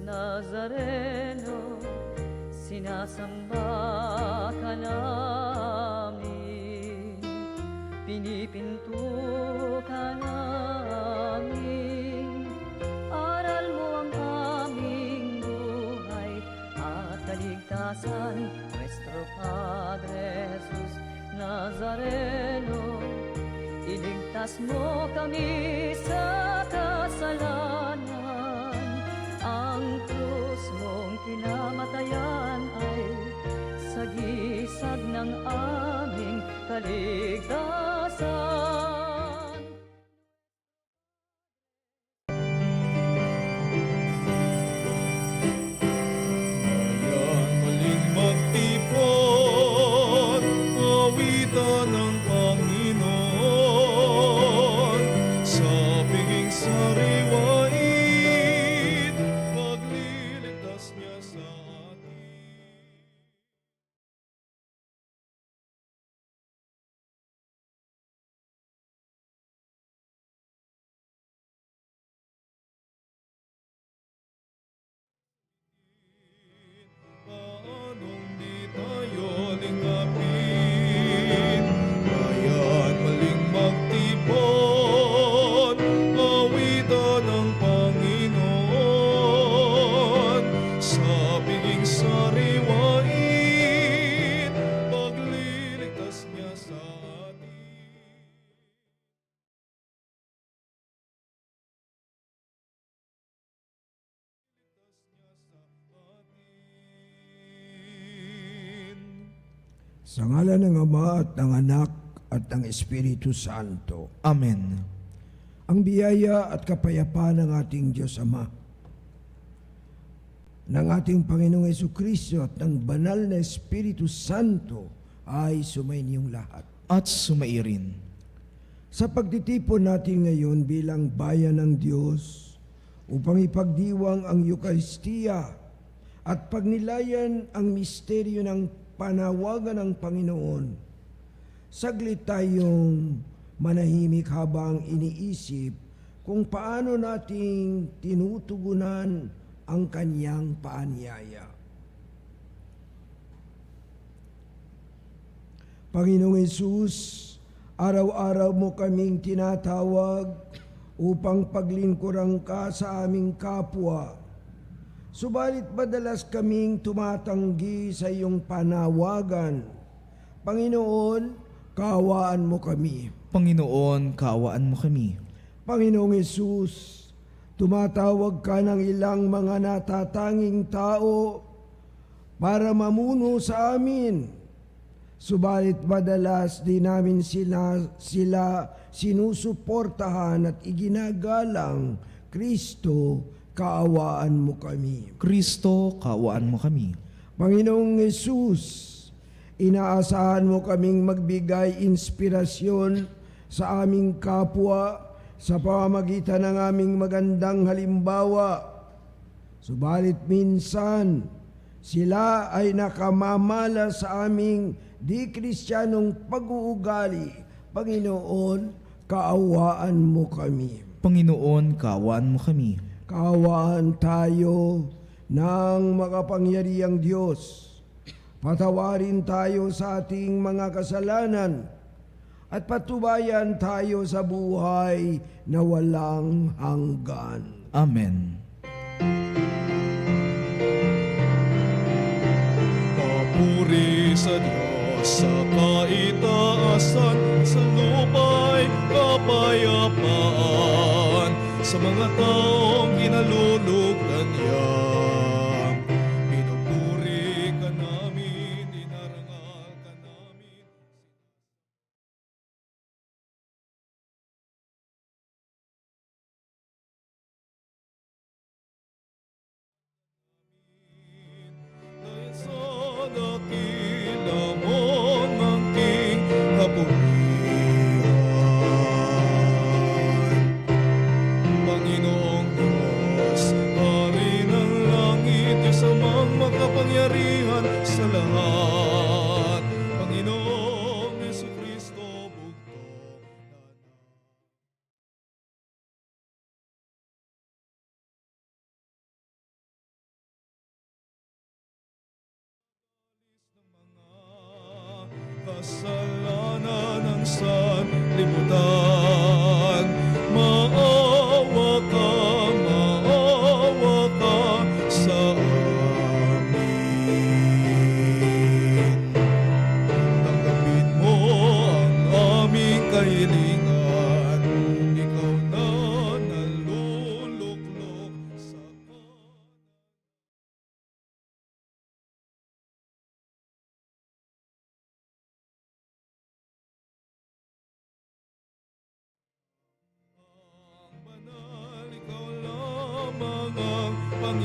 Nazareno, sinasamba ka namin, pinipinto ka namin. Aral mo ang aming buhay at kaligtasan, Nuestro Padre Jesus Nazareno. Iligtas mo kami sa kasalanan, ang krus mong kinamatayan ay sagisag ng aming kaligtasan. Ayan, maling magtipon, awitan ng Panginoon, sa piging sariwain, pagliligtas niya sa atin. Paanong di tayo lingapin? Ayan, maling magtipon, awitan ng Panginoon, sa piging sariwain, pagliligtas niya sa atin. Sa ngalan ng Ama at ng Anak at ng Espiritu Santo. Amen. Ang biyaya at kapayapaan ng ating Diyos Ama, ng ating Panginoong Jesucristo at ng banal na Espiritu Santo ay sumainyong lahat. At sumairin. Sa pagtitipon natin ngayon bilang bayan ng Diyos upang ipagdiwang ang Eukaristiya at pagnilayan ang misteryo ng panawagan ng Panginoon, saglit tayong manahimik habang iniisip kung paano nating tinutugunan ang kanyang paanyaya. Panginoong Hesus, araw-araw mo kaming tinatawag upang paglingkuran ka sa aming kapwa. Subalit madalas kaming tumatanggi sa iyong panawagan. Panginoon, kaawaan mo kami. Panginoon, kaawaan mo kami. Panginoong Hesus, tumatawag ka ng ilang mga natatanging tao para mamuno sa amin. Subalit madalas di namin sila sinusuportahan at iginagalang. Kristo, kaawaan mo kami. Kristo, kaawaan mo kami. Panginoong Hesus, inaasahan mo kaming magbigay inspirasyon sa aming kapwa sa pamamagitan ng aming magandang halimbawa. Subalit minsan, sila ay nakamamala sa aming di-Kristiyanong pag-uugali. Panginoon, kaawaan mo kami. Panginoon, kaawaan mo kami. Kaawaan tayo ng makapangyarihang Diyos. Patawarin tayo sa ating mga kasalanan at patubayan tayo sa buhay na walang hanggan. Amen. Papuri sa Diyos sa kaitaasan, sa lupa'y kapayapaan, sa mga taong kinalulugdan niya. Pinupuri ka namin, dinarangal ka namin. Dahil sa dakila mong angking kapurihan, Panginoong Diyos,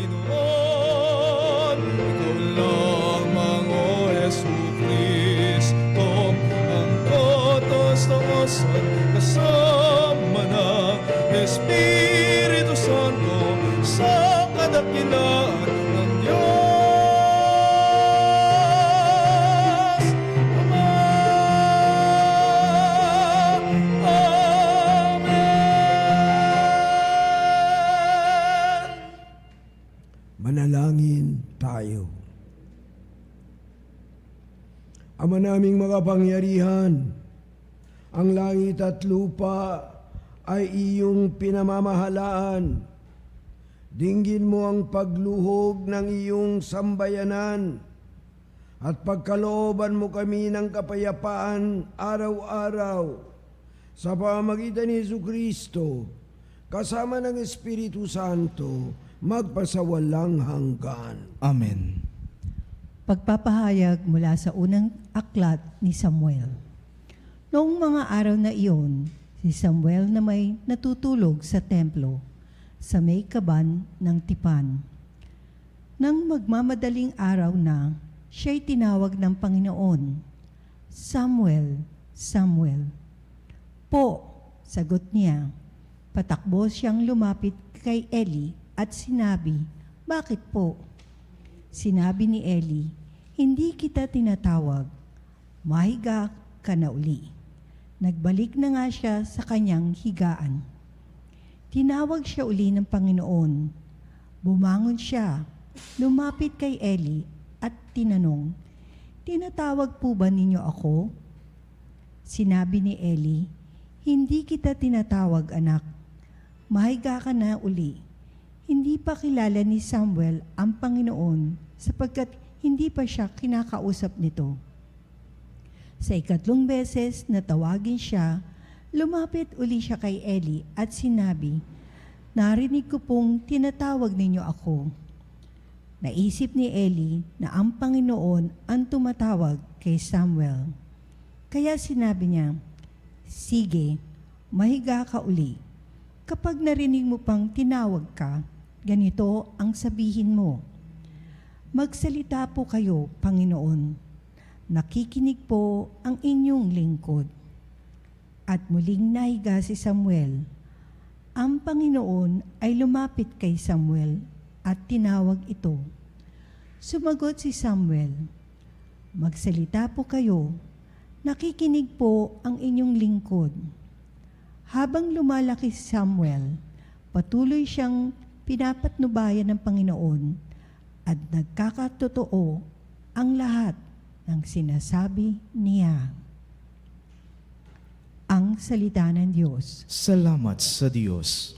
Panginoon. Ikaw lamang, O Jesucristo, ang totos-tosan kasama ng Espiritu Santo sa kadakilaan ng Diyos Ama. Amen. Manalangin tayo. Ama naming makapangyarihan, ang langit at lupa ay iyong pinamamahalaan. Dinggin mo ang pagluhog ng iyong sambayanan at pagkalooban mo kami ng kapayapaan araw-araw sa pamamagitan ni Jesucristo kasama ng Espiritu Santo magpasawalang hanggan. Amen. Pagpapahayag mula sa unang aklat ni Samuel. Noong mga araw na iyon, si Samuel na may natutulog sa templo sa may kaban ng tipan. Nang magmamadaling araw na, siya'y tinawag ng Panginoon, "Samuel, Samuel." "Po," sagot niya. Patakbo siyang lumapit kay Eli at sinabi, "Bakit po?" Sinabi ni Eli, "Hindi kita tinatawag. Mahiga ka na uli." Nagbalik na nga siya sa kanyang higaan. Tinawag siya uli ng Panginoon. Bumangon siya, lumapit kay Eli at tinanong, "Tinatawag po ba ninyo ako?" Sinabi ni Eli, "Hindi kita tinatawag, anak. Mahiga ka na uli." Hindi pa kilala ni Samuel ang Panginoon sapagkat hindi pa siya kinakausap nito. Sa ikatlong beses na tawagin siya, lumapit uli siya kay Eli at sinabi, "Narinig ko pong tinatawag ninyo ako." Naisip ni Eli na ang Panginoon ang tumatawag kay Samuel. Kaya sinabi niya, "Sige, mahiga ka uli. Kapag narinig mo pang tinawag ka, ganito ang sabihin mo, 'Magsalita po kayo, Panginoon. Nakikinig po ang inyong lingkod." At muling nahiga si Samuel. Ang Panginoon ay lumapit kay Samuel at tinawag ito. Sumagot si Samuel, "Magsalita po kayo. Nakikinig po ang inyong lingkod." Habang lumalaki si Samuel, patuloy siyang pinapatnubayan ng Panginoon at nagkakatotoo ang lahat ng sinasabi niya. Ang salita ng Diyos. Salamat sa Diyos.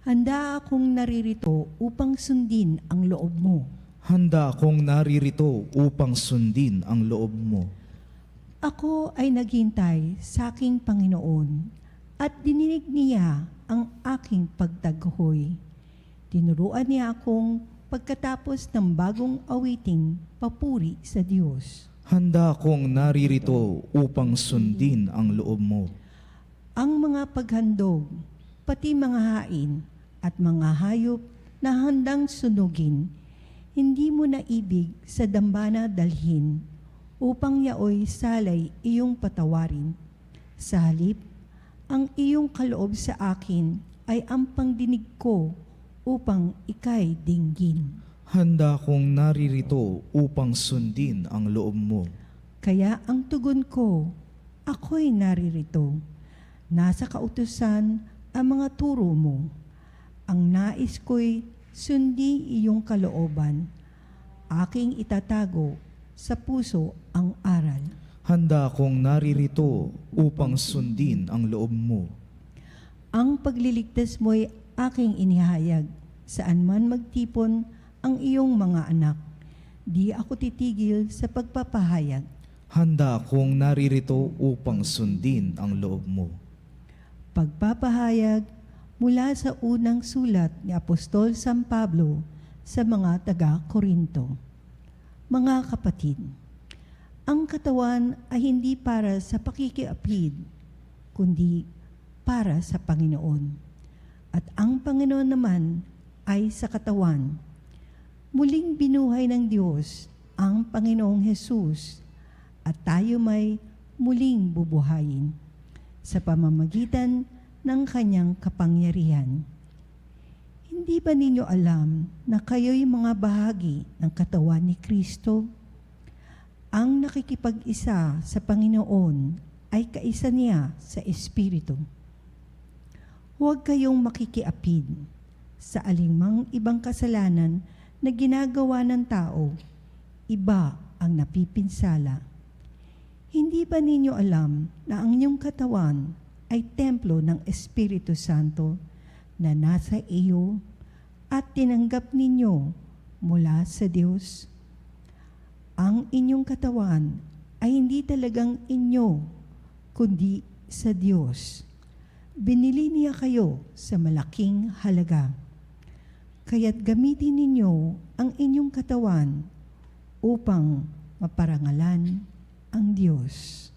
Handa akong naririto upang sundin ang loob mo. Handa akong naririto upang sundin ang loob mo. Ako ay naghintay sa aking Panginoon at dininig niya ang aking pagtaghoy. Tinuruan niya akong pagkatapos ng bagong awiting papuri sa Diyos. Handa akong naririto upang sundin ang loob mo. Ang mga paghandog, pati mga hain at mga hayop na handang sunugin, hindi mo na ibig sa dambana dalhin, upang yaoy salay iyong patawarin. Sa halip, ang iyong kaloob sa akin ay ang pangdinig ko upang ika'y dinggin. Handa akong naririto upang sundin ang loob mo. Kaya ang tugon ko, ako'y naririto. Nasa kautusan ang mga turo mo. Ang nais ko'y sundi iyong kalooban. Aking itatago sa puso ang aral. Handa akong naririto upang sundin ang loob mo. Ang pagliligtas mo'y aking inihayag. Saan man magtipon ang iyong mga anak, di ako titigil sa pagpapahayag. Handa akong naririto upang sundin ang loob mo. Pagpapahayag mula sa unang sulat ni Apostol San Pablo sa mga taga-Korinto. Mga kapatid, ang katawan ay hindi para sa pakikiapid, kundi para sa Panginoon. At ang Panginoon naman ay sa katawan. Muling binuhay ng Diyos ang Panginoong Hesus at tayo may muling bubuhayin sa pamamagitan ng kanyang kapangyarihan. Hindi ba ninyo alam na kayo'y mga bahagi ng katawan ni Kristo? Ang nakikipag-isa sa Panginoon ay kaisa niya sa Espiritu. Huwag kayong makikiapid sa alinmang ibang kasalanan na ginagawa ng tao. Iba ang napipinsala. Hindi ba ninyo alam na ang inyong katawan ay templo ng Espiritu Santo na nasa iyo at tinanggap ninyo mula sa Diyos? Ang inyong katawan ay hindi talagang inyo, kundi sa Diyos. Binili niya kayo sa malaking halaga. Kaya't gamitin ninyo ang inyong katawan upang maparangalan ang Diyos.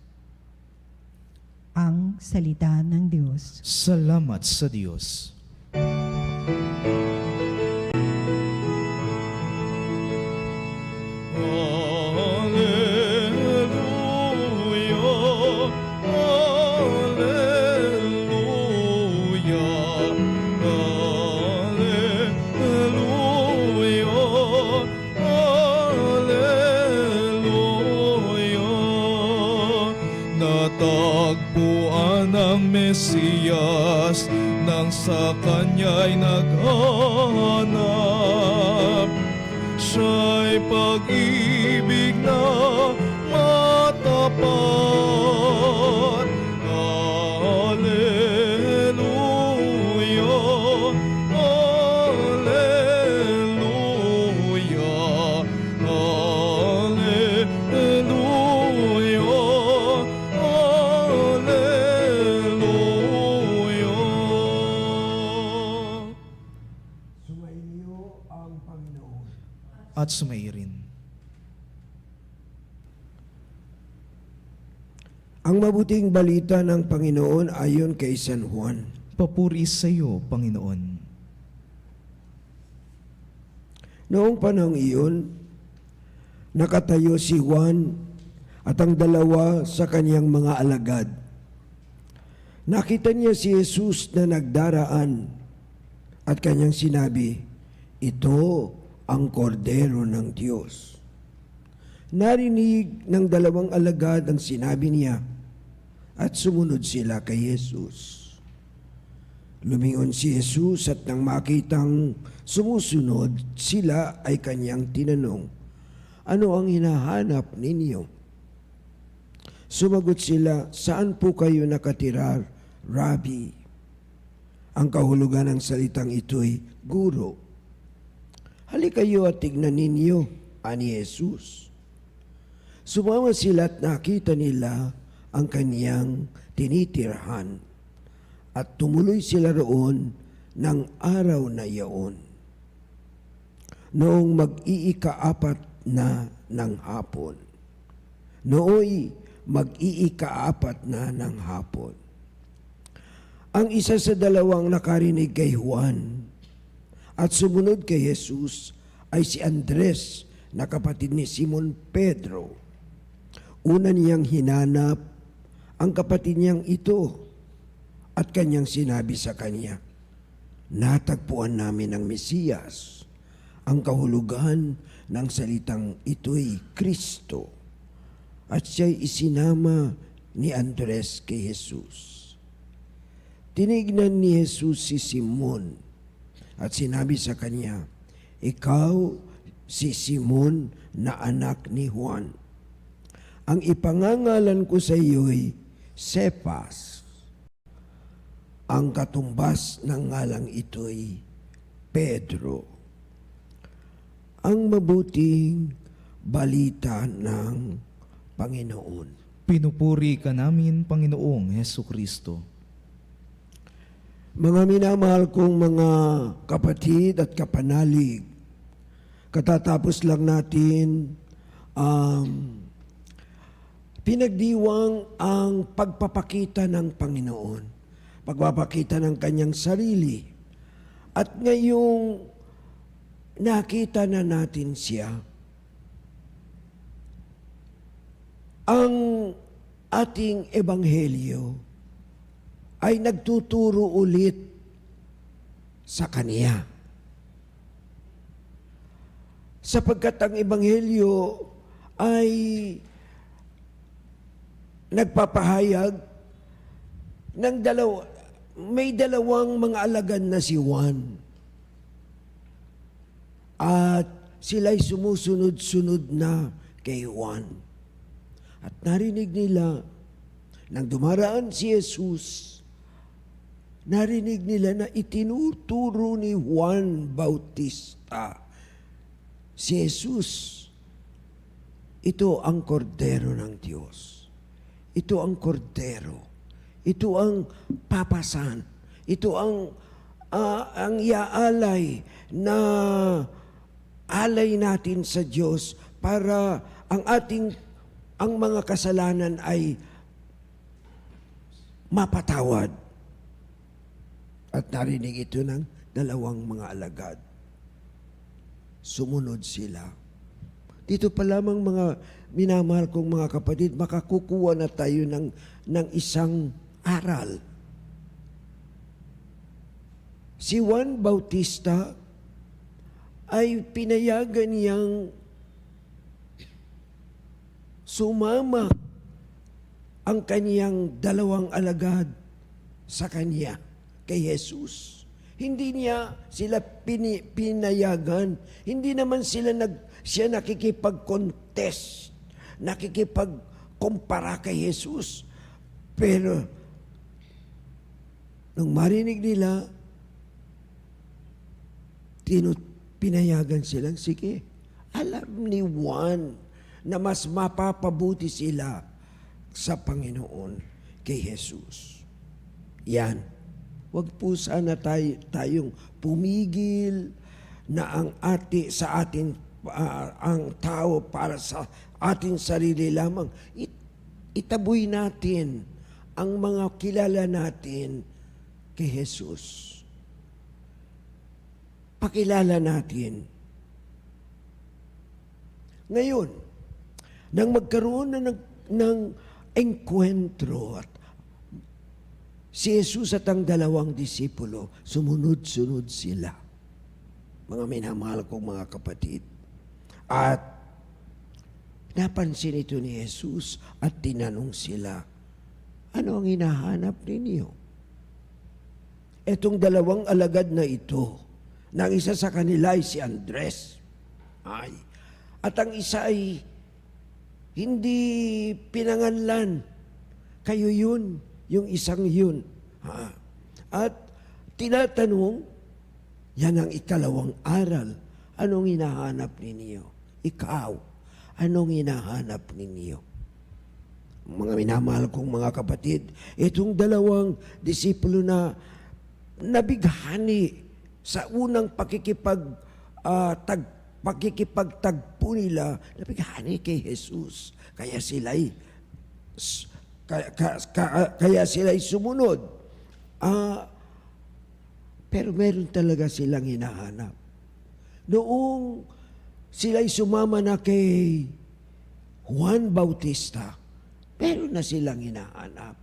Ang salita ng Diyos. Salamat sa Diyos. Natagpuan ang Mesiyas nang sa kanya'y naghanap. Siya'y pag-ibig na matapat. Alleluia, Alleluia, Alleluia, Alleluia. Sumainyo ang Panginoon. At sumairin. Ang mabuting balita ng Panginoon ayon kay San Juan. Papuri sa iyo, Panginoon. Noong panahong iyon, nakatayo si Juan at ang dalawa sa kaniyang mga alagad. Nakita niya si Jesus na nagdaraan at kanyang sinabi, "Ito ang kordero ng Diyos." Narinig ng dalawang alagad ang sinabi niya at sumunod sila kay Jesus. Lumingon si Jesus at nang makitang sumusunod sila ay kanyang tinanong, "Ano ang hinahanap ninyo?" Sumagot sila, "Saan po kayo nakatira, Rabbi?" Ang kahulugan ng salitang ito'y guro. "Halika kayo at tignan ninyo," ani Jesus. Sumama sila at nakita nila ang kaniyang tinitirhan at tumuloy sila roon ng araw na iyon. Noong mag-iikaapat na ng hapon. Ang isa sa dalawang nakarinig kay Juan at sumunod kay Jesus ay si Andres na kapatid ni Simon Pedro. Una niyang hinanap ang kapatid niyang ito at kanyang sinabi sa kanya, "Natagpuan namin ang Mesiyas." Ang kahulugan ng salitang ito'y Kristo. At siya'y isinama ni Andres kay Jesus. Tinignan ni Jesus si Simon at sinabi sa kanya, "Ikaw si Simon na anak ni Juan. Ang ipangangalan ko sa iyo'y Cephas." Ang katumbas ng ngalang ito'y Pedro. Ang mabuting balita ng Panginoon. Pinupuri ka namin, Panginoong Hesukristo. Mga minamahal kong mga kapatid at kapanalig, katatapos lang natin pinagdiwang ang pagpapakita ng Panginoon, pagpapakita ng kanyang sarili. At ngayong nakita na natin siya. Ang ating ebanghelyo ay nagtuturo ulit sa Kanya. Sapagkat ang ebanghelyo ay nagpapahayag ng may dalawang mga alagad na si Juan. At sila'y sumusunod-sunod na kay Juan. At narinig nila, nang dumaraan si Jesus, narinig nila na itinuturo ni Juan Bautista si Jesus. Ito ang kordero ng Diyos. Ito ang kordero. Ito ang papasan. Ito ang iaalay na alay natin sa Diyos para ang mga kasalanan ay mapatawad. At narinig ito ng dalawang mga alagad. Sumunod sila. Dito pa lamang mga minamahal kong mga kapatid, makakukuha na tayo ng isang aral. Si Juan Bautista ay pinayagan niyang sumama ang kaniyang dalawang alagad sa kanya, kay Jesus. Hindi niya sila pinayagan. Hindi naman siya nakikipag-contest, nakikipag-kumpara kay Jesus. Pero, nung marinig nila, pinayagan silang, sige, alam ni Juan na mas mapapabuti sila sa Panginoon kay Jesus. Yan. Huwag po sana tayong pumigil na ang tao para sa ating sarili lamang. Itaboy natin ang mga kilala natin kay Jesus. Pakilala natin. Ngayon, nang magkaroon na ng engkwentro at si Jesus at ang dalawang disipulo, sumunod-sunod sila. Mga minamahal kong mga kapatid. At napansin ito ni Jesus at tinanong sila, ano ang hinahanap ninyo? Etong dalawang alagad na ito, na ang isa sa kanila ay si Andres. At ang isa ay hindi pinanganlan. Kayo yun. Yung isang yun. At tinatanong, yan ang ikalawang aral. Anong hinahanap ninyo? Ikaw, anong hinahanap ninyo? Mga minamahal kong mga kapatid, itong dalawang disipulo na nabighani sa unang pakikipagtagpo nila, nabighani kay Jesus. Kaya sila'y sumunod. Pero meron talaga silang hinahanap. Noong sila'y sumama na kay Juan Bautista, meron na silang hinahanap.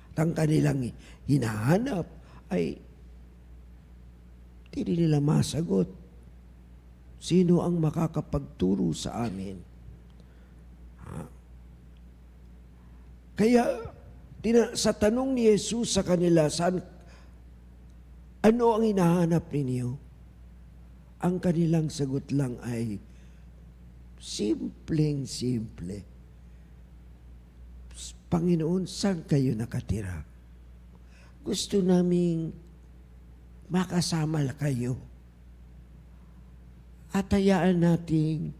At ang kanilang hinahanap ay hindi nila masagot. Sino ang makakapagturo sa amin? Kaya, sa tanong ni Jesus sa kanila, ano ang hinahanap ninyo? Ang kanilang sagot lang ay, simpleng-simple. Panginoon, saan kayo nakatira? Gusto naming makasama kayo. At hayaan natin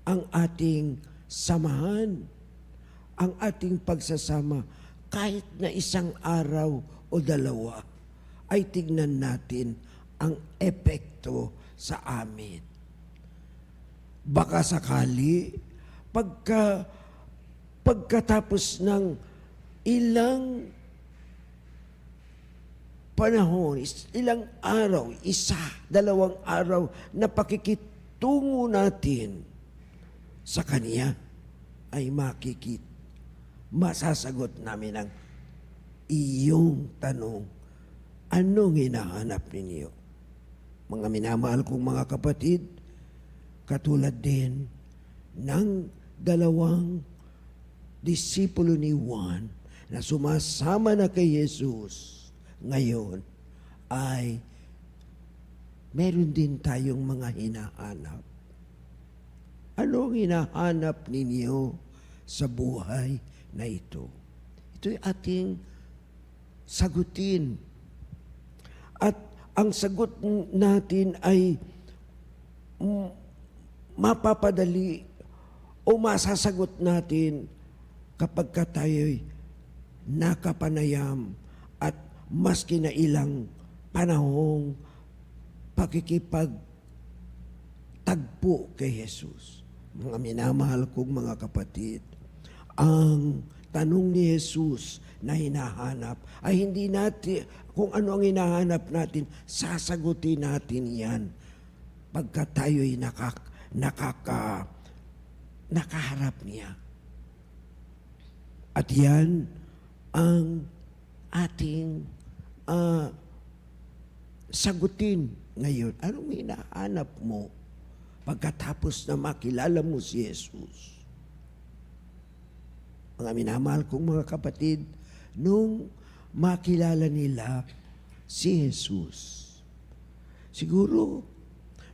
ang ating samahan, ang ating pagsasama, kahit na isang araw o dalawa, ay tignan natin ang epekto sa amin. Baka sakali, pagkatapos ng ilang panahon, ilang araw, isa, dalawang araw na pakikitungo natin sa Kanya ay masasagot namin ang iyong tanong, anong hinahanap ninyo? Mga minamahal kong mga kapatid, katulad din ng dalawang disipulo ni Juan na sumasama na kay Jesus ngayon ay meron din tayong mga hinahanap. Ano ang hinahanap ninyo sa buhay na ito? Ito'y ating sagutin. At ang sagot natin ay mapapadali o masasagot natin kapag tayo'y nakapanayam at maski na ilang panahong pakikipagtagpo kay Jesus. Mga minamahal kong mga kapatid, ang tanong ni Jesus na hinahanap ay hindi natin, kung ano ang hinahanap natin, sasagutin natin yan pagka tayo'y nakaharap niya. At yan ang ating sagutin ngayon. Anong hinahanap mo pagkatapos na makilala mo si Jesus? Mga minamahal kong mga kapatid, nung makilala nila si Jesus, siguro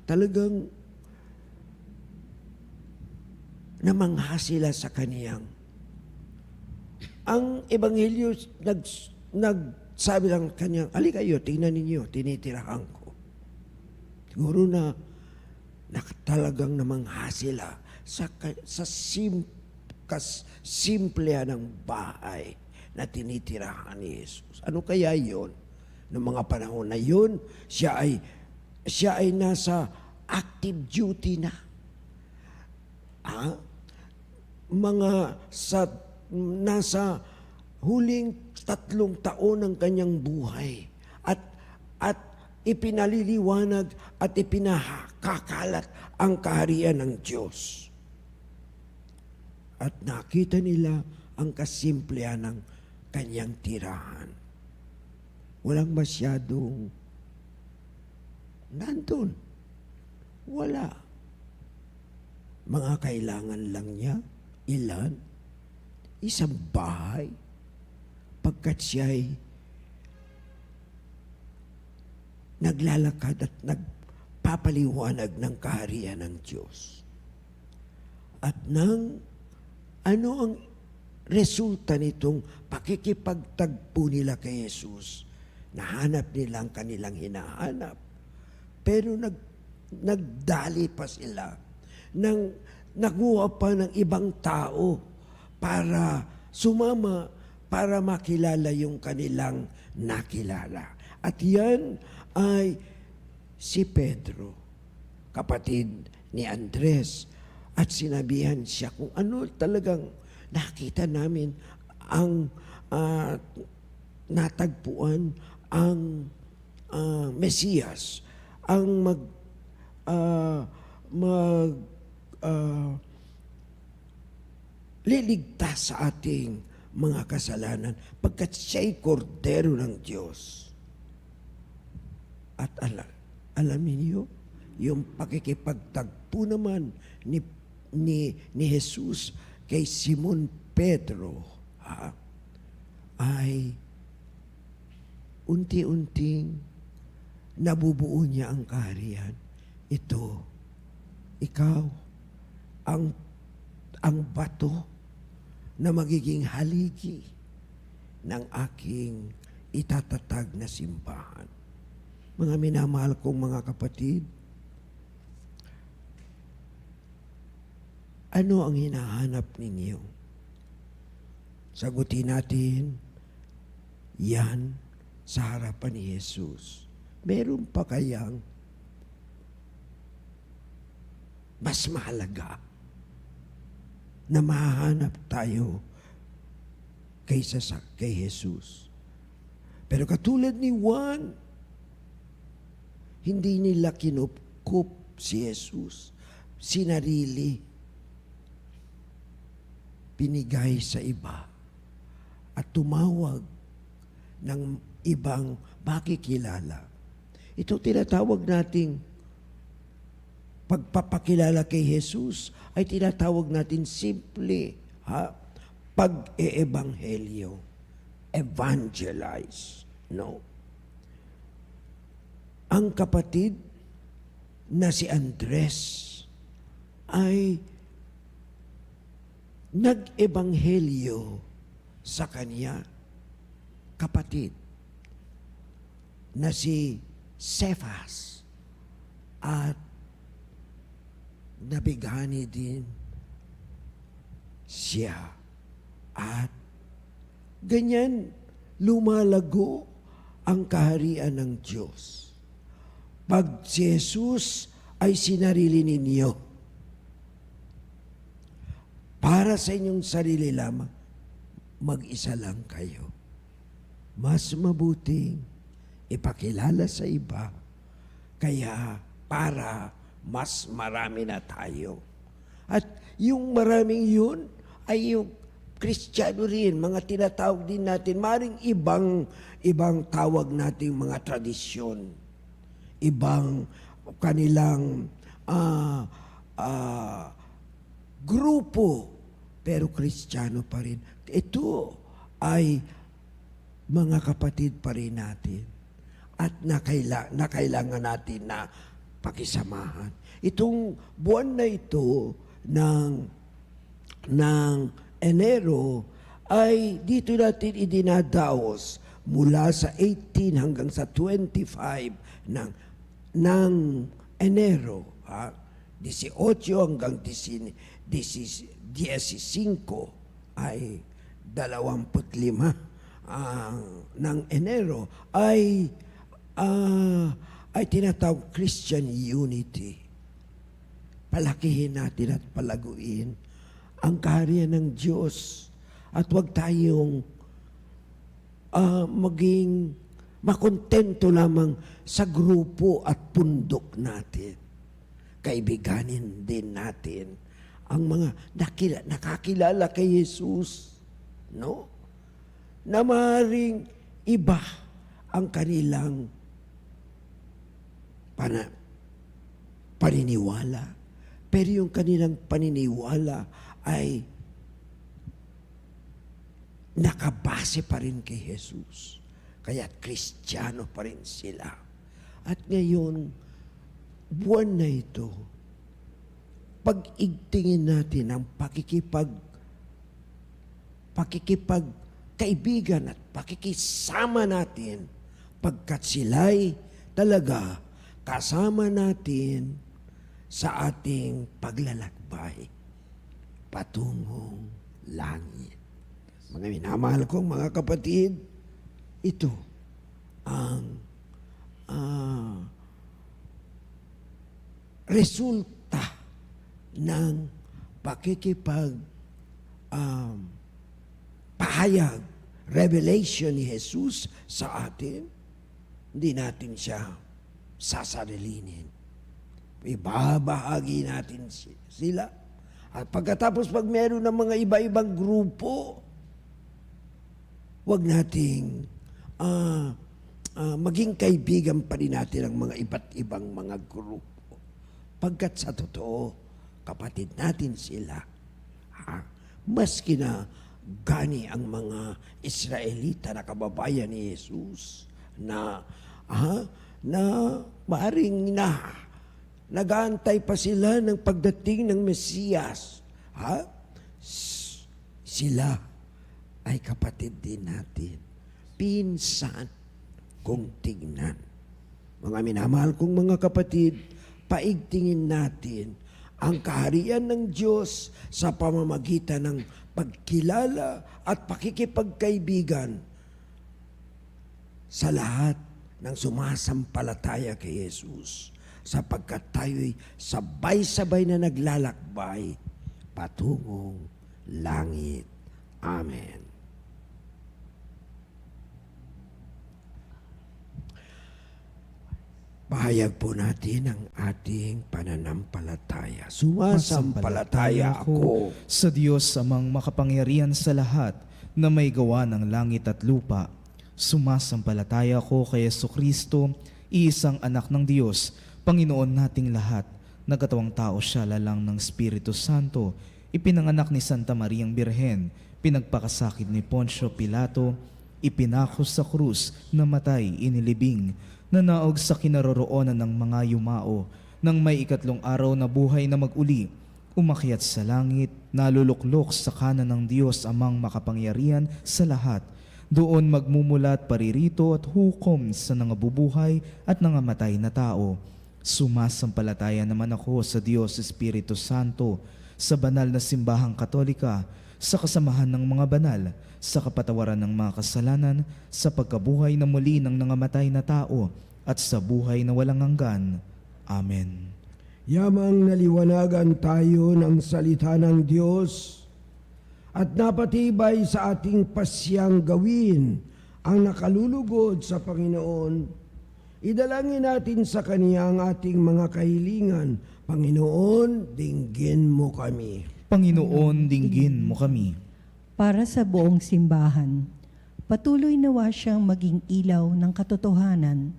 talagang namangha sila sa kaniyang. Ang Ebanghelyo nagsabi lang kanyang, ali kayo, tingnan ninyo, tinitirahan ko. Siguro na talagang namangha sila sa simplehan ng bahay na tinitirahan ni Jesus. Ano kaya yon? Noong mga panahon na yon, siya ay nasa active duty na. Nasa huling 3 taon ng kanyang buhay at ipinaliliwanag at ipinakakalat ang kaharian ng Diyos. At nakita nila ang kasimplehan ng kanyang tirahan. Walang masyadong nandun. Wala. Mga kailangan lang niya, ilan? Isang bahay. Pagkat siya'y naglalakad at nagpapaliwanag ng kaharian ng Diyos. At ano ang resulta nitong pakikipagtagpo nila kay Jesus? Nahanap nila ang kanilang hinahanap. Pero nagdali pa sila. Nakuha pa ng ibang tao para sumama, para makilala yung kanilang nakilala. At yan ay si Pedro, kapatid ni Andres. At sinabihan siya kung ano talagang nakita namin ang natagpuan ang Mesiyas, ang liligtas sa ating mga kasalanan pagkat siya'y kordero ng Diyos. At alamin niyo, yung pakikipagtagpo naman ni Jesus kay Simon Pedro ay unti-unting nabubuo niya ang kaharian. Ikaw, ang bato na magiging haligi ng aking itatatag na simbahan. Mga minamahal kong mga kapatid, ano ang hinahanap ninyo? Sagutin natin yan sa harapan ni Jesus. Meron pa kayang mas mahalaga na mahahanap tayo kay Jesus? Pero katulad ni Juan, hindi nila kinupkup si Jesus. Sinarili, pinigay sa iba, at tumawag ng ibang makikilala. Ito tinatawag nating pagpapakilala kay Jesus ay tinatawag natin simple, pag-eebanghelyo, evangelize, no? Ang kapatid na si Andres ay nag-ebanghelyo sa kanya kapatid na si Cephas at nabighani din siya at ganyan lumalago ang kaharian ng Diyos. Pag si Jesus ay sinarili ninyo para sa inyong sarili lamang, mag-isa lang kayo. Mas mabuting ipakilala sa iba kaya para mas marami na tayo. At yung maraming yun ay yung Kristiyano rin, mga tinatawag din natin, maring ibang tawag nating mga tradisyon, ibang kanilang grupo, pero Kristiyano pa rin. Ito ay mga kapatid pa rin natin at na kailangan natin na pakisamahan. Itong buwan na ito ng Enero ay dito natin idinadaos mula sa 18 hanggang sa 25 ng Enero. 18 hanggang 15 ay 25 ng Enero ay tinatawag Christian Unity. Palakihin natin at palaguin ang kaharian ng Diyos at huwag tayong maging makontento lamang sa grupo at pundok natin. Kaibiganin din natin ang mga nakakilala kay Jesus, no? Na maaaring iba ang kanilang paniniwala. Pero yung kanilang paniniwala ay nakabase pa rin kay Jesus. Kaya Kristiyano pa rin sila. At ngayon, buwan na ito, pag-igtingin natin ang pakikipagkaibigan at pakikisama natin pagkat sila'y talaga kasama natin sa ating paglalakbay patungong langit. Mga minamahal kong mga kapatid, ito ang resulta ng pahayag, revelation ni Jesus sa atin. Hindi natin siya sasarilinin. Ibabahagi natin sila. At pagkatapos pag meron ng mga iba-ibang grupo, wag nating maging kaibigan pa rin natin ang mga iba't ibang mga grupo. Pagkat sa totoo, kapatid natin sila. Maski na gani ang mga Israelita na kababayan ni Jesus na maaring nag-aantay pa sila ng pagdating ng Mesiyas. Sila ay kapatid din natin. Pinsan kung tignan. Mga minamahal kong mga kapatid, paigtingin natin ang kaharian ng Diyos sa pamamagitan ng pagkilala at pakikipagkaibigan sa lahat ng sumasampalataya kay Jesus, sapagkat tayo'y sabay-sabay na naglalakbay patungong langit. Amen. Pahayag po natin ang ating pananampalataya. Sumasampalataya ako sa Diyos amang makapangyarihan sa lahat na may gawa ng langit at lupa. Sumasampalataya ako kay Jesucristo, iisang anak ng Diyos, Panginoon nating lahat. Nagkatawang tao siya lalang ng Espiritu Santo, ipinanganak ni Santa Mariang Birhen, pinagpakasakit ni Poncio Pilato, ipinako sa krus, namatay, inilibing, nanaog sa kinaroroonan ng mga yumao, nang may ikatlong araw na buhay na mag-uli, umakyat sa langit, naluluklok sa kanan ng Diyos amang makapangyarihan sa lahat. Doon magmumulat paririto at hukom sa nangabubuhay at nangamatay na tao. Sumasampalataya naman ako sa Diyos Espiritu Santo, sa banal na simbahang katolika, sa kasamahan ng mga banal, sa kapatawaran ng mga kasalanan, sa pagkabuhay na muli ng nangamatay na tao, at sa buhay na walang hanggan. Amen. Yamang naliwanagan tayo ng salita ng Diyos at napatibay sa ating pasyang gawin ang nakalulugod sa Panginoon. Idalangin natin sa Kanya ang ating mga kahilingan. Panginoon, dinggin mo kami. Panginoon, dinggin mo kami. Para sa buong simbahan, patuloy nawa siyang maging ilaw ng katotohanan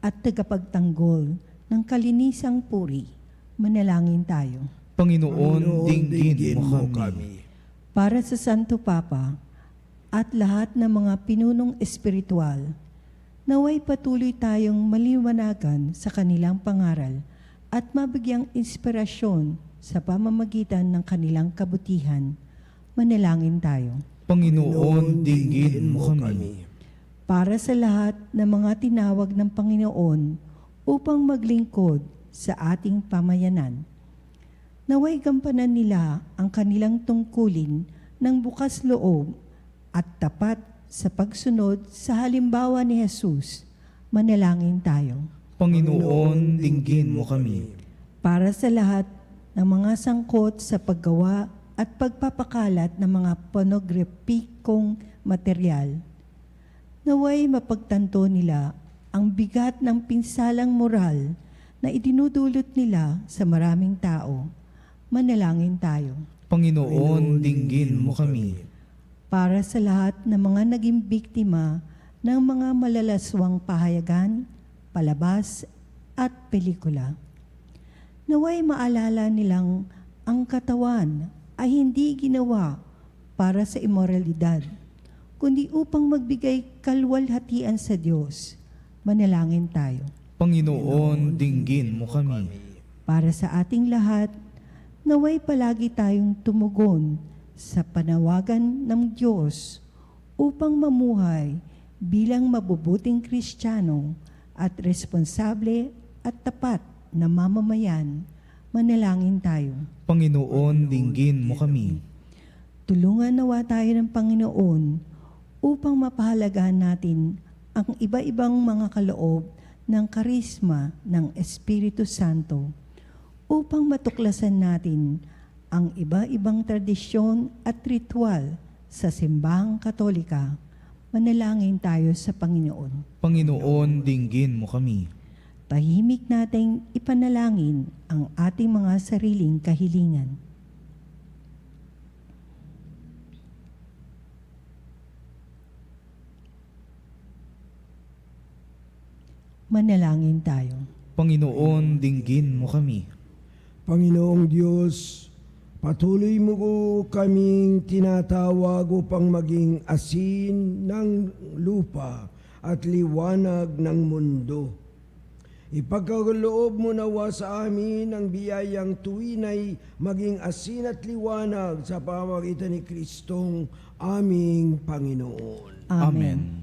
at tagapagtanggol ng kalinisang puri. Manalangin tayo. Panginoon, dinggin mo kami. Para sa Santo Papa at lahat ng mga pinunong espiritual, naway patuloy tayong maliwanagan sa kanilang pangaral at mabigyang inspirasyon sa pamamagitan ng kanilang kabutihan. Manalangin tayo. Panginoon, dinggin mo kami. Para sa lahat ng mga tinawag ng Panginoon upang maglingkod sa ating pamayanan, naway gampanan nila ang kanilang tungkulin ng bukas loob at tapat sa pagsunod sa halimbawa ni Jesus. Manalangin tayo. Panginoon, dinggin mo kami. Para sa lahat ng mga sangkot sa paggawa at pagpapakalat ng mga pornograpikong material, naway mapagtanto nila ang bigat ng pinsalang moral na idinudulot nila sa maraming tao. Manalangin tayo. Panginoon, dinggin mo kami. Para sa lahat ng mga naging biktima ng mga malalaswang pahayagan, palabas at pelikula, naway maalala nilang ang katawan ay hindi ginawa para sa immoralidad, kundi upang magbigay kalwalhatian sa Diyos. Manalangin tayo. Panginoon, dinggin mo kami. Para sa ating lahat, naway palagi tayong tumugon sa panawagan ng Diyos upang mamuhay bilang mabubuting Kristiyano at responsable at tapat na mamamayan. Manalangin tayo. Panginoon, dinggin mo kami. Tulungan nawa tayo ng Panginoon upang mapahalagahan natin ang iba-ibang mga kaloob ng karisma ng Espiritu Santo upang matuklasan natin ang iba-ibang tradisyon at ritual sa simbahang katolika. Manalangin tayo sa Panginoon. Panginoon, dinggin mo kami. Tahimik nating ipanalangin ang ating mga sariling kahilingan. Manalangin tayo. Panginoon, dinggin mo kami. Panginoong Diyos, patuloy mo kaming tinatawag upang maging asin ng lupa at liwanag ng mundo. Ipagkaloob mo nawa sa amin ang biyayang tuwinay maging asin at liwanag sa pamamagitan ni Kristong aming Panginoon. Amen. Aming hatid,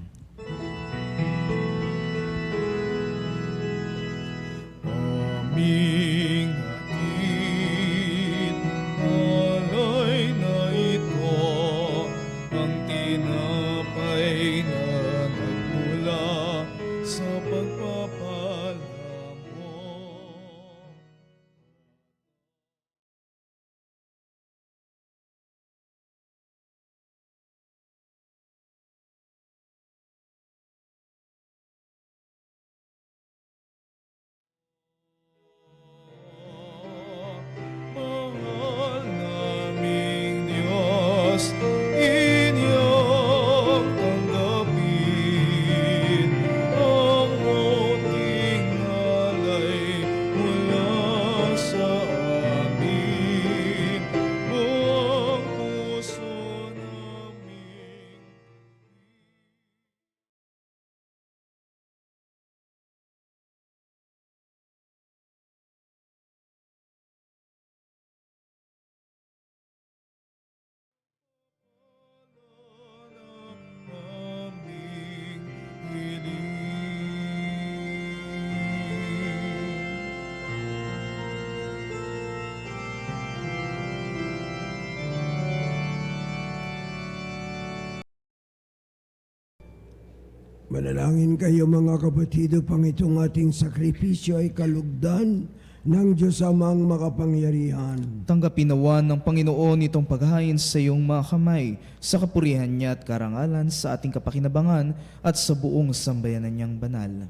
Manalangin kayo mga kapatid upang itong ating sakripisyo ay kalugdan ng Diyos Amang makapangyarihan. Tanggapin nawa ng Panginoon itong paghahain sa iyong mga kamay, sa kapurihan niya at karangalan sa ating kapakinabangan at sa buong sambayanan niyang banal.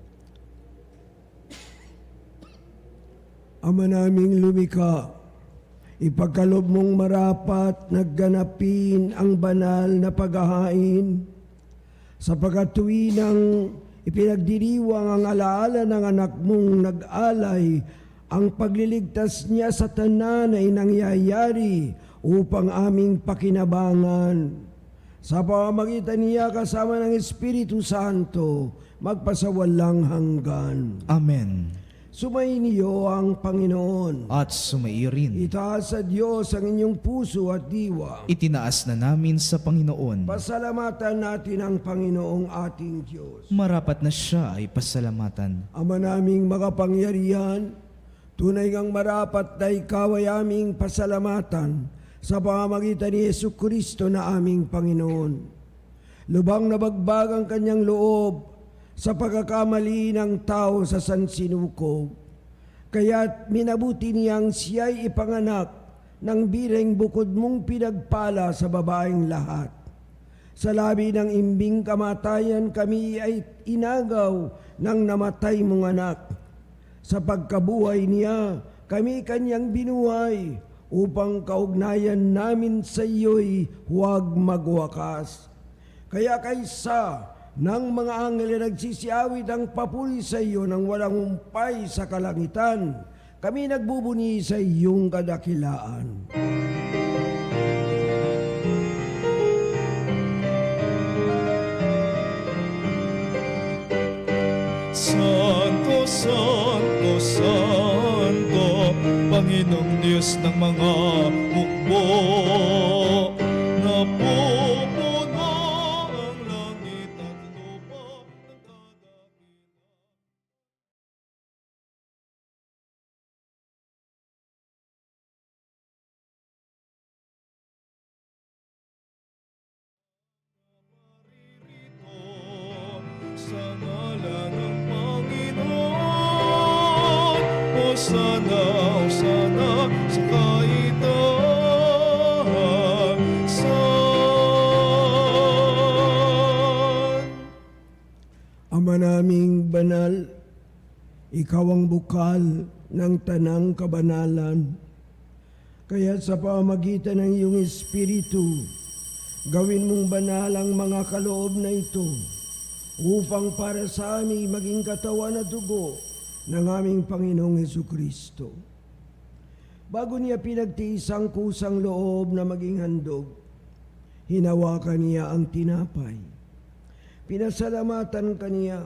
Ama naming lumikha, ipagkalob mong marapat nagganapin ang banal na paghahain, sapagkat tuwinang ipinagdiriwang ang alaala ng anak mong nag-alay, ang pagliligtas niya sa tanan ay nangyayari upang aming pakinabangan. Sa pamamagitan niya kasama ng Espiritu Santo, magpasawalang hanggan. Amen. Sumainiyo ang Panginoon. At sumairin. Itaas sa Diyos ang inyong puso at diwa. Itinaas na namin sa Panginoon. Pasalamatan natin ang Panginoong ating Diyos. Marapat na siya ay pasalamatan. Ama naming makapangyarihan, tunay ngang marapat na ikaw ay aming pasalamatan sa pamamagitan ni Jesucristo na aming Panginoon. Lubang nabagbag ang kanyang loob sa pagkakamali ng tao sa sansinukob. Kaya't minabuti niyang siya'y ipanganak ng bireng bukod mong pinagpala sa babaeng lahat. Sa labi ng imbing kamatayan kami ay inagaw ng namatay mong anak. Sa pagkabuhay niya, kami kanyang binuhay upang kaugnayan namin sa iyo'y huwag magwakas. Kaya kaysa ng mga anghel na nagsisiawit ang papuri sa iyo ng walang humpay sa kalangitan, kami nagbubuni sa iyong kadakilaan. Santo, Santo, Santo, Panginoong Diyos ng mga hukbo, napupuno ang langit at lupa ng kadakilaan. Sa ngalan ng Panginoon, Hosana, Hosana sa kaitaasan. Ama naming banal, ikaw ang bukal ng tanang kabanalan. Kaya sa pamagitan ng iyong Espiritu, gawin mong banal ang mga kaloob na ito, upang para sa amin maging katawan at dugo ng aming Panginoong Hesukristo. Bago niya pinagtiis ang kusang loob na maging handog, hinawakan niya ang tinapay. Pinasalamatan kaniya,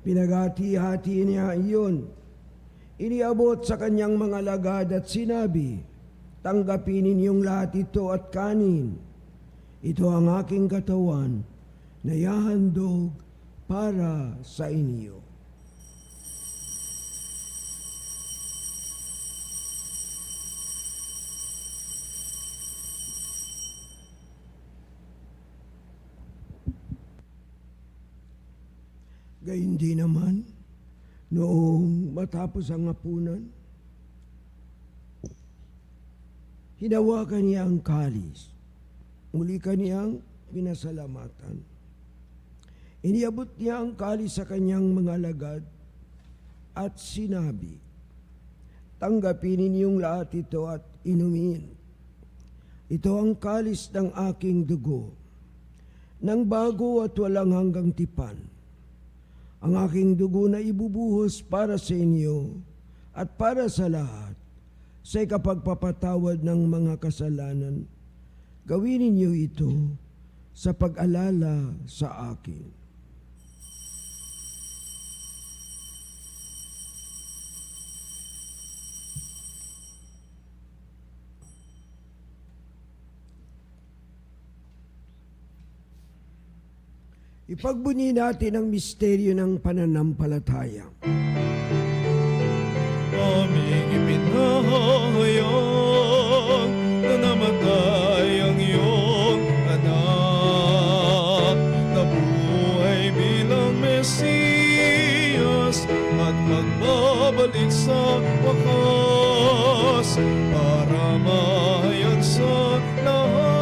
pinagati-hati niya iyon. Iniabot sa kanyang mga lagad at sinabi, tanggapin ninyong lahat ito at kanin. Ito ang aking katawan na yahandog para sa inyo. Gayun din naman, noong matapos ang hapunan, hinawakan niya ang kalis. Muli kaniyang pinasalamatan. Iniabot niya ang kalis sa kanyang mga lagad at sinabi, tanggapin ninyong lahat ito at inumin. Ito ang kalis ng aking dugo, ng bago at walang hanggang tipan. Ang aking dugo na ibubuhos para sa inyo at para sa lahat sa ikapagpapatawad ng mga kasalanan. Gawin ninyo ito sa pag-alala sa akin. Ipagbuni natin ang misteryo ng pananampalataya. Aming ipinahayag na namatay ang iyong anak, nabuhay bilang para mahayag sa lahat.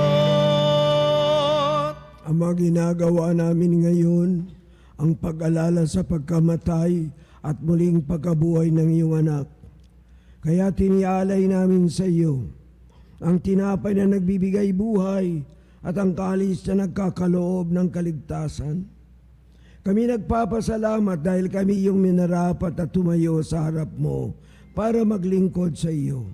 Ama, ginagawa namin ngayon ang pag-alala sa pagkamatay at muling pagkabuhay ng iyong anak. Kaya tinialay namin sa iyo ang tinapay na nagbibigay buhay at ang kalis na nagkakaloob ng kaligtasan. Kami nagpapasalamat dahil kami iyong minarapat at tumayo sa harap mo para maglingkod sa iyo.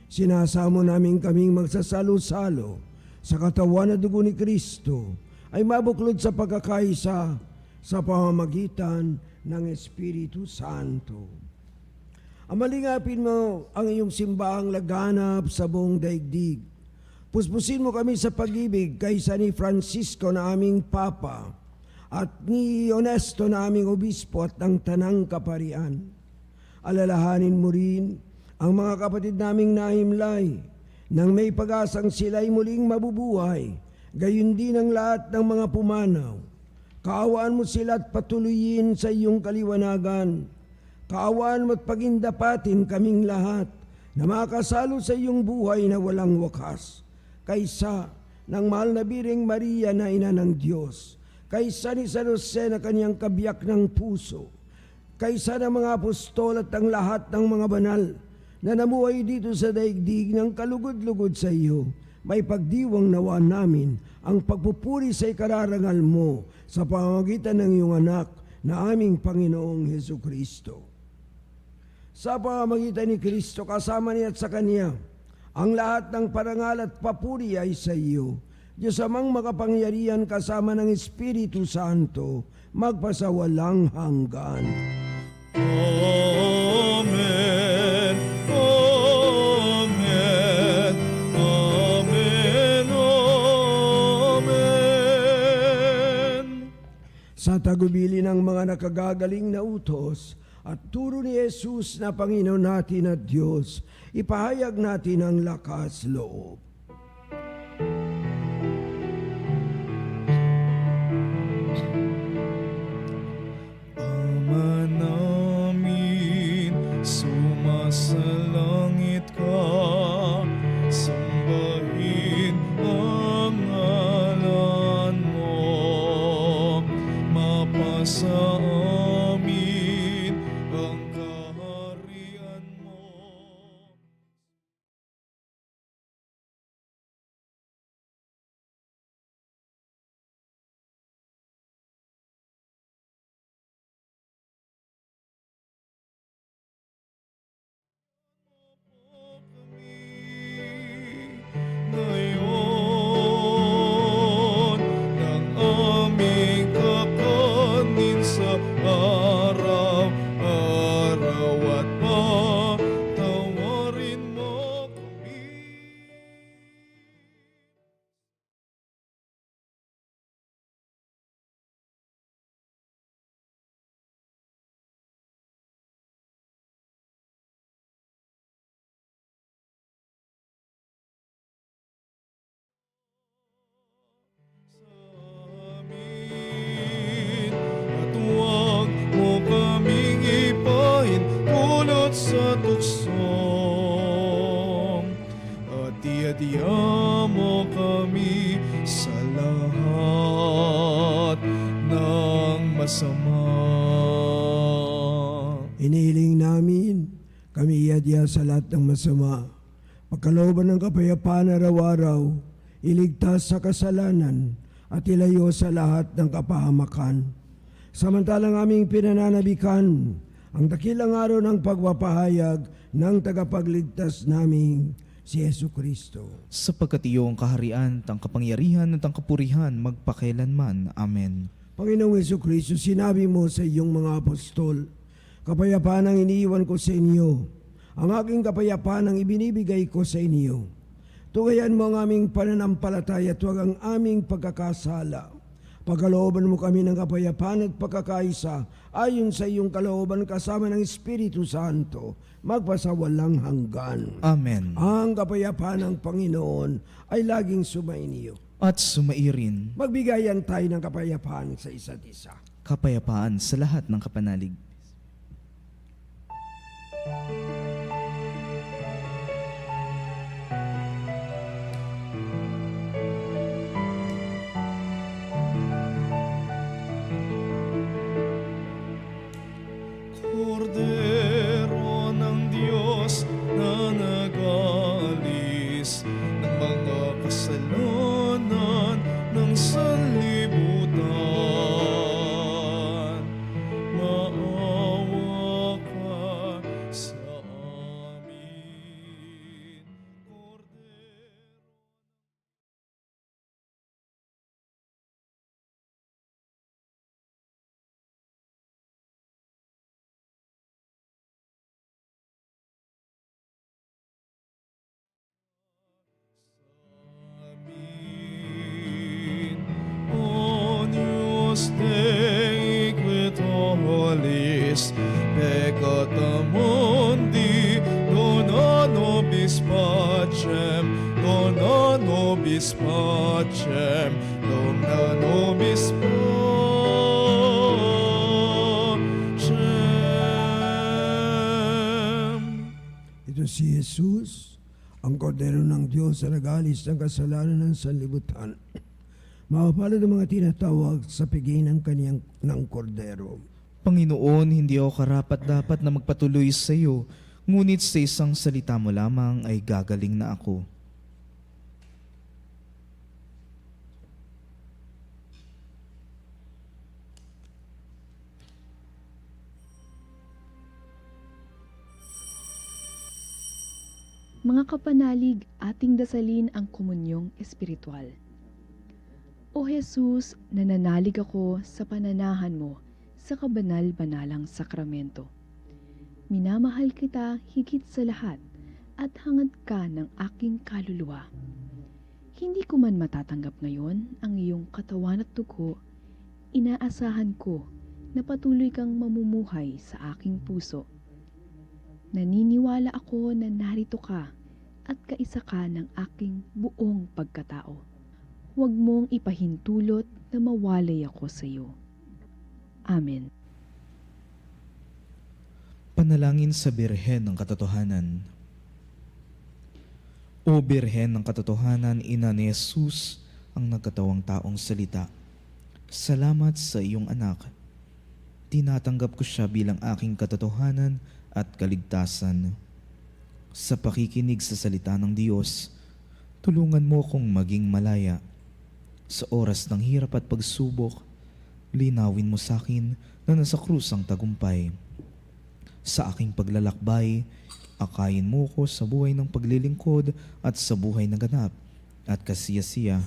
Sinasamo namin kaming magsasalo-salo sa katawan at dugo ni Kristo ay mabuklod sa pagkakaisa sa pamamagitan ng Espiritu Santo. Amalingapin mo ang iyong simbahang laganap sa buong daigdig. Puspusin mo kami sa pag-ibig kaysa ni Francisco na aming Papa at ni Honesto na aming Obispo at ng Tanang Kaparian. Alalahanin mo rin ang mga kapatid naming nahimlay nang may pag-asang sila'y muling mabubuhay, gayon din ang lahat ng mga pumanaw. Kaawaan mo sila at patuloyin sa iyong kaliwanagan. Kaawaan mo at pagindapatin kaming lahat na makasalo sa iyong buhay na walang wakas. Kaysa ng mahal na Biring Maria na ina ng Diyos, kaysa ni San Jose na kanyang kabiyak ng puso, kaysa ng mga apostol at ang lahat ng mga banal na namuhay dito sa daigdig ng kalugod-lugod sa iyo, may pagdiwang nawa namin ang pagpupuri sa ikararangal mo sa pamamagitan ng iyong anak na aming Panginoong Hesukristo. Sa pamamagitan ni Kristo, kasama niya at sa Kanya, ang lahat ng parangal at papuri ay sa iyo, Diyos amang makapangyarihan kasama ng Espiritu Santo, magpasawalang hanggan. Amen. Amen. Amen. Amen. Sa tagubili ng mga nakagagaling na utos at turo ni Jesus na Panginoon natin at Diyos, ipahayag natin ang lakas loob. Ama namin, sumasalangit ka, sambahin ang ngalan mo, mapasa amin ang kaharian mo. Ngayon ng aming kakanin sa araw-araw at patawarin mo kami. Amin. At huwag mo kaming ipahin kulot sa tuksong, at iadya mo kami sa lahat ng masama. Inihiling namin, kami iadya sa lahat ng masama. Pagkalooban ng kapayapaan araw-araw, iligtas sa kasalanan at ilayo sa lahat ng kapahamakan. Samantalang aming pinananabikan ang dakilang araw ng pagpapahayag ng tagapagligtas naming si Jesucristo. Sapagkat iyong kaharian, ang kapangyarihan at ang kapurihan magpakailanman. Amen. Panginoong Jesucristo, sinabi mo sa iyong mga apostol, kapayapaan ang iniiwan ko sa inyo, ang aking kapayapaan ang ibinibigay ko sa inyo. Tugayan mo ang aming pananampalataya at huwag ang aming pagkakasala. Pagkalooban mo kami ng kapayapaan at pagkakaisa ayon sa iyong kalooban kasama ng Espiritu Santo, magpasawalang hanggan. Amen. Ang kapayapaan ng Panginoon ay laging sumainyo. At sumairin, Magbigayan tayo ng kapayapaan sa isa't isa. kapayapaan sa lahat ng kapanalig. pacem, dona nobis pacem, dona nobis pacem. Ito si Jesus, ang kordero ng Diyos na nag-alis ng kasalanan ng sanlibutan. Mapapalad ang mga tinatawag sa piging ng kaniyang ng kordero. Panginoon, hindi ako karapat-dapat na magpatuloy sa iyo, ngunit sa isang salita mo lamang ay gagaling na ako. Mga kapanalig, ating dasalin ang komunyong espiritual. O Jesus, nananalig ako sa pananahan mo sa kabanal-banalang sakramento. Minamahal kita higit sa lahat at hangad ka ng aking kaluluwa. Hindi ko man matatanggap ngayon ang iyong katawan at dugo, inaasahan ko na patuloy kang mamumuhay sa aking puso. Naniniwala ako na narito ka at kaisa ka ng aking buong pagkatao. Huwag mong ipahintulot na mawalay ako sa iyo. Amen. Panalangin sa Birhen ng Katotohanan. O Birhen ng Katotohanan, Ina ni Jesus, ang nagkatawang taong salita. Salamat sa iyong anak. Tinatanggap ko siya bilang aking katotohanan at kaligtasan. Sa pakikinig sa salita ng Diyos, tulungan mo kong maging malaya. Sa oras ng hirap at pagsubok, linawin mo sa akin na nasa krus ang tagumpay. Sa aking paglalakbay, akayin mo ko sa buhay ng paglilingkod at sa buhay na ganap at kasiyasiya.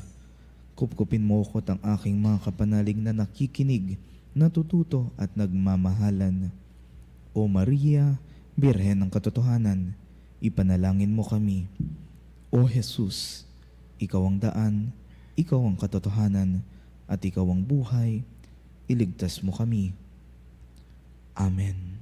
Kupkupin mo ko at ang aking mga kapanalig na nakikinig, natututo at nagmamahalan. O Maria, Birhen ng Katotohanan, ipanalangin mo kami. O Jesus, ikaw ang daan, ikaw ang katotohanan, at ikaw ang buhay, iligtas mo kami. Amen.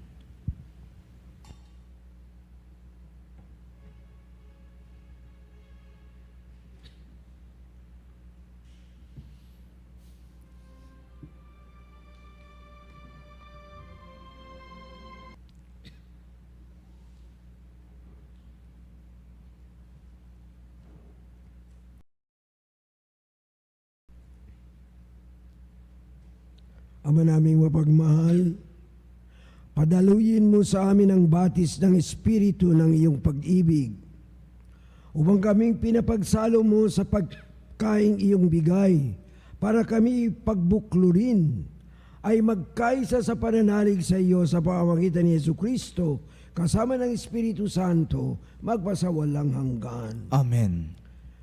Ama naming mapagmahal, padaluyin mo sa amin ang batis ng Espiritu ng iyong pag-ibig upang kaming pinapagsalo mo sa pagkaing iyong bigay para kami pagbuklurin ay magkaisa sa pananalig sa iyo sa pamamagitan ni Jesucristo kasama ng Espiritu Santo magpasawalang hanggan. Amen.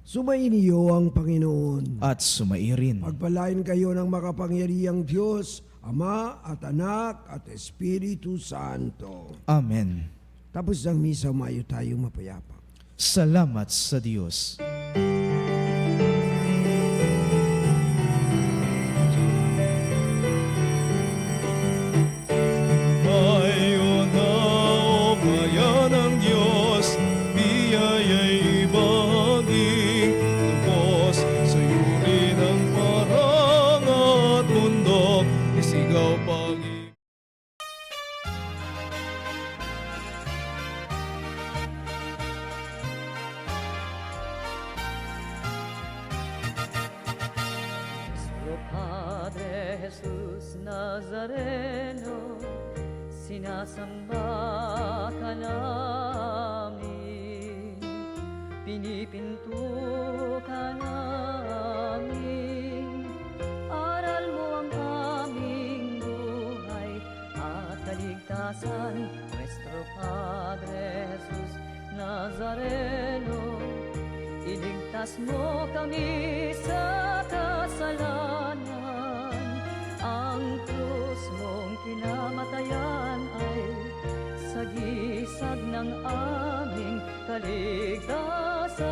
Sumainiyo ang Panginoon. At sumairin. Pagpalain kayo ng makapangyarihang Diyos, Ama at Anak at Espiritu Santo. Amen. Tapos ng misa, umayo tayong mapayapa. Salamat sa Diyos. Ngayon na o bayan ng Diyos, biyaya'y ibaging lubos sa yuri ng parang at bundok, isigaw pag-ibig. Nuestro Padre Jesús Nazareno, sinasamba ka namin, pinipinto ka namin, aral mo ang aming buhay at kaligtasan. Nuestro Padre Jesús Nazareno, iligtas mo kami sa kasalanan. Ang krus mong kinamatayan ay sagisag ng aming kaligtasan.